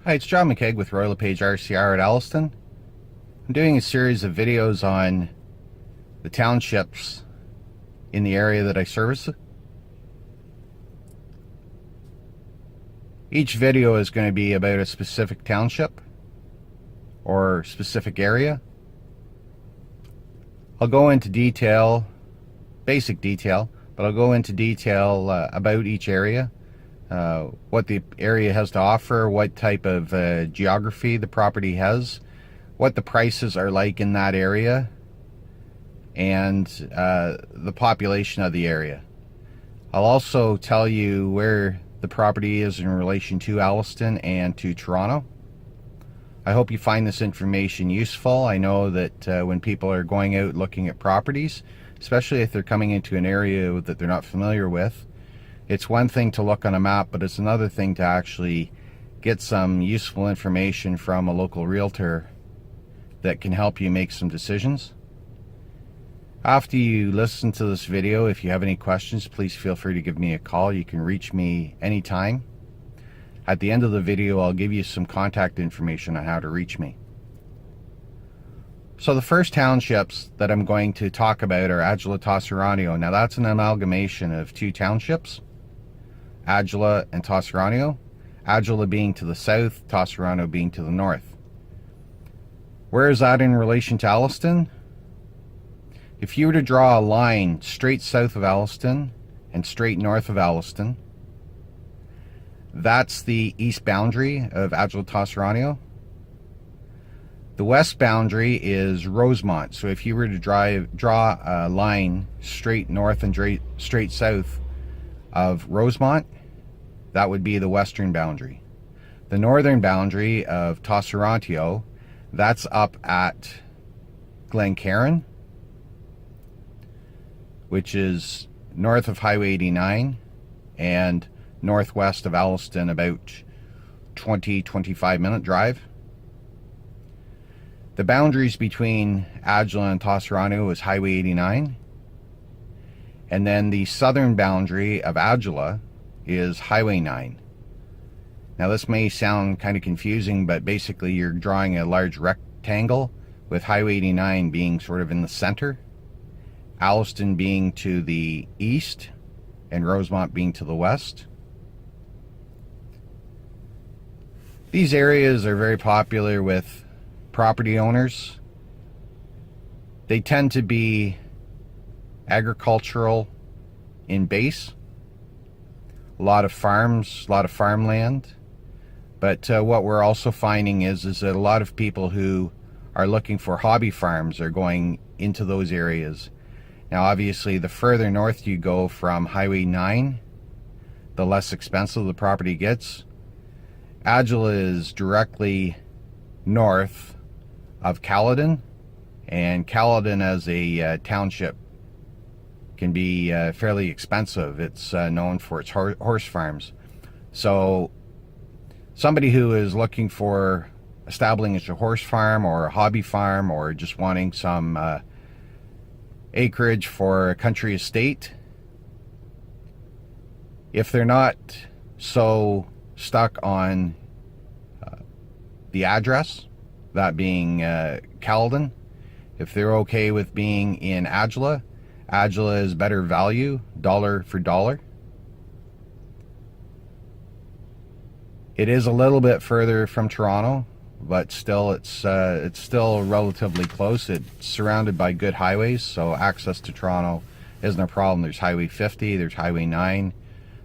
Hi, it's John McKeag with Royal LePage RCR at Alliston. I'm doing a series of videos on the townships in the area that I service. Each video is going to be about a specific township or specific area. I'll go into detail, basic detail, but I'll go into detail about each area. What the area has to offer, what type of geography the property has, what the prices are like in that area, and the population of the area. I'll also tell you where the property is in relation to Alliston and to Toronto. I hope you find this information useful. I know that when people are going out looking at properties, especially if they're coming into an area that they're not familiar with, it's one thing to look on a map, but it's another thing to actually get some useful information from a local realtor that can help you make some decisions. After you listen to this video, if you have any questions, please feel free to give me a call. You can reach me anytime. At the end of the video, I'll give you some contact information on how to reach me. So the first townships that I'm going to talk about are Adjala, Tosorontio. Now that's an amalgamation of two townships, Adjala and Tosorontio. Adjala being to the south, Tosorontio being to the north. Where is that in relation to Alliston? If you were to draw a line straight south of Alliston and straight north of Alliston, that's the east boundary of Adjala, Tosorontio. The west boundary is Rosemont. So if you were to draw a line straight north and straight south of Rosemont, that would be the western boundary. The northern boundary of Tosorontio, that's up at Glencairn, which is north of Highway 89 and northwest of Alliston, about 20-25 minute drive. The boundaries between Adjala and Tosorontio is Highway 89, and then the southern boundary of Adjala is Highway 9. Now this may sound kind of confusing, but basically you're drawing a large rectangle with Highway 89 being sort of in the center, Alliston being to the east, and Rosemont being to the west. These areas are very popular with property owners. They tend to be agricultural in base. A lot of farms, a lot of farmland. But what we're also finding is that a lot of people who are looking for hobby farms are going into those areas. Now obviously the further north you go from Highway 9, the less expensive the property gets. Adjala is directly north of Caledon, and Caledon as a township can be fairly expensive. It's known for its horse farms. So somebody who is looking for establishing a horse farm or a hobby farm, or just wanting some acreage for a country estate, if they're not so stuck on the address, that being Caledon, if they're okay with being in Adjala, Adjala is better value, dollar for dollar. It is a little bit further from Toronto, but still it's still relatively close. It's surrounded by good highways, so access to Toronto isn't a problem. There's Highway 50, there's Highway 9,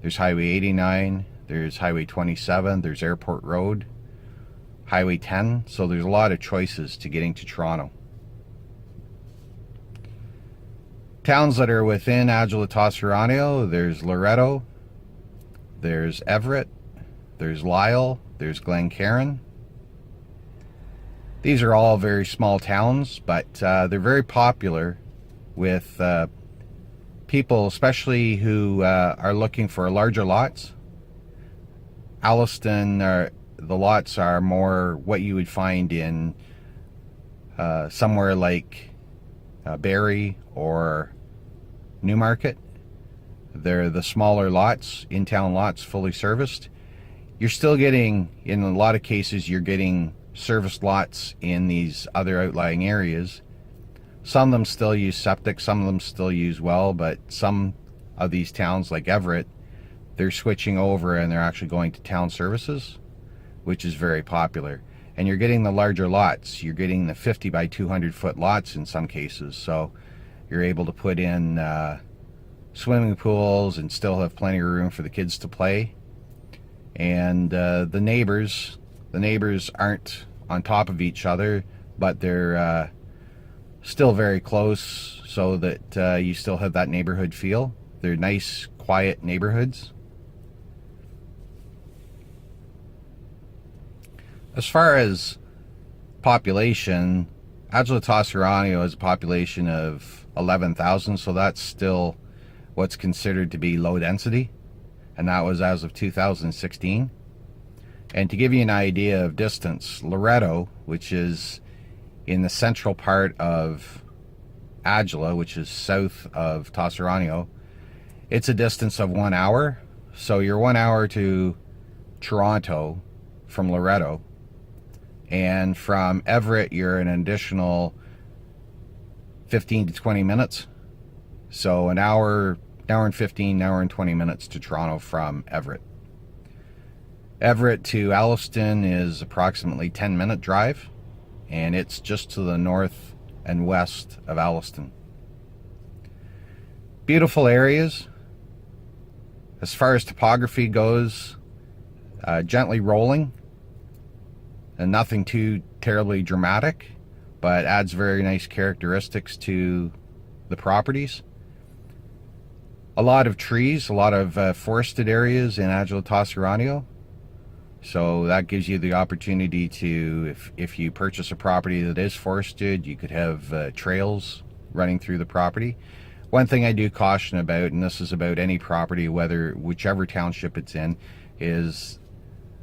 there's Highway 89, there's Highway 27, there's Airport Road, Highway 10, so there's a lot of choices to getting to Toronto. Towns that are within Adjala, Tosorontio, there's Loretto, there's Everett, there's Lyle, there's Glencairn. These are all very small towns, but they're very popular with people, especially who are looking for larger lots. Alliston, the lots are more what you would find in somewhere like Barrie or Newmarket. They're the smaller lots, in-town lots, fully serviced. you're still getting, in a lot of cases, you're getting serviced lots in these other outlying areas. Some of them still use septic, some of them still use well, but some of these towns like Everett, they're switching over and they're actually going to town services, which is very popular. And you're getting the larger lots. You're getting the 50 by 200 foot lots in some cases, so you're able to put in swimming pools and still have plenty of room for the kids to play. And the neighbors aren't on top of each other, but they're still very close, so that you still have that neighborhood feel. They're nice, quiet neighborhoods. As far as population, Adjala Tosorontio has a population of 11,000, so that's still what's considered to be low density, and that was as of 2016. And to give you an idea of distance, Loretto, which is in the central part of Adjala, which is south of Tosorontio, it's a distance of 1 hour. So you're 1 hour to Toronto from Loretto, and from Everett you're an additional 15 to 20 minutes. So an hour and 15, an hour and 20 minutes to Toronto from Everett. Everett to Alliston is approximately 10-minute drive, and it's just to the north and west of Alliston. Beautiful areas. As far as topography goes, gently rolling, and nothing too terribly dramatic, but adds very nice characteristics to the properties. A lot of trees, a lot of forested areas in Adjala Tosorontio. So that gives you the opportunity to, if you purchase a property that is forested, you could have trails running through the property. One thing I do caution about, and this is about any property, whichever township it's in, is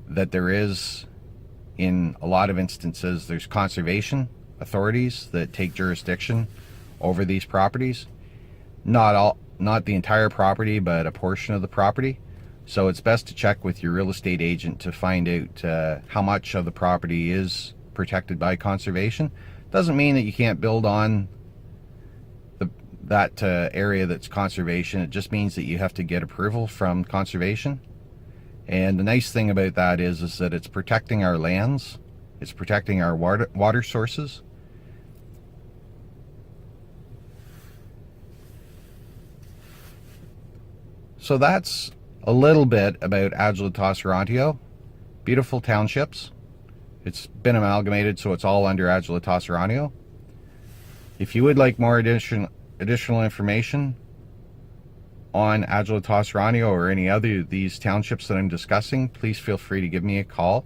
that there is, in a lot of instances, there's conservation authorities that take jurisdiction over these properties. Not the entire property, but a portion of the property. So it's best to check with your real estate agent to find out how much of the property is protected by conservation. Doesn't mean that you can't build on that area that's conservation. It just means that you have to get approval from conservation. And the nice thing about that is that it's protecting our lands, it's protecting our water sources. So that's a little bit about Adjala Tosorontio. Beautiful townships. It's been amalgamated, so it's all under Adjala Tosorontio. If you would like more additional information on Adjala Tosorontio or any other of these townships that I'm discussing, please feel free to give me a call.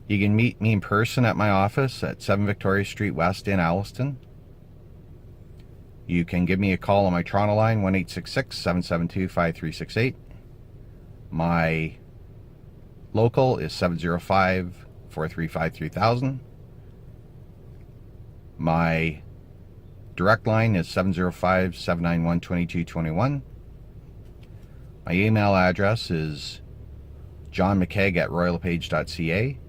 You can meet me in person at my office at 7 Victoria Street West in Alliston. You can give me a call on my Toronto line, 1-866-772-5368. My local is 705-435-3000. My direct line is 705-791-2221. My email address is johnmckeg@royallepage.ca.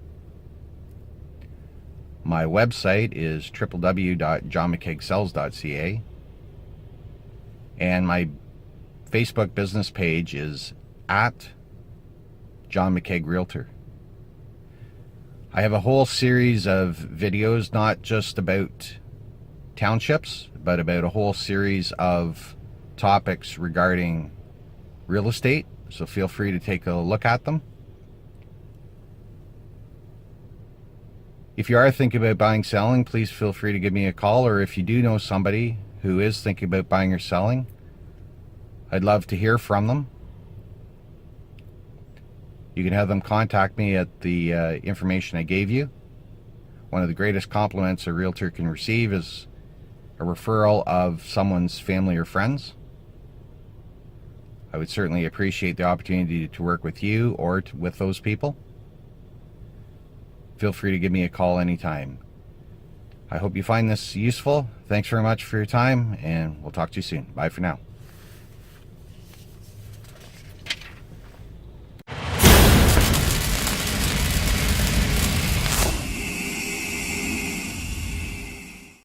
My website is www.johnmckegsells.ca. And my Facebook business page is at John McKeag Realtor. I have a whole series of videos, not just about townships, but about a whole series of topics regarding real estate. So feel free to take a look at them. If you are thinking about buying, selling, please feel free to give me a call, or if you do know somebody who is thinking about buying or selling, I'd love to hear from them. You can have them contact me at the information I gave you. One of the greatest compliments a realtor can receive is a referral of someone's family or friends. I would certainly appreciate the opportunity to work with you or with those people. Feel free to give me a call anytime. I hope you find this useful. Thanks very much for your time, and we'll talk to you soon. Bye for now.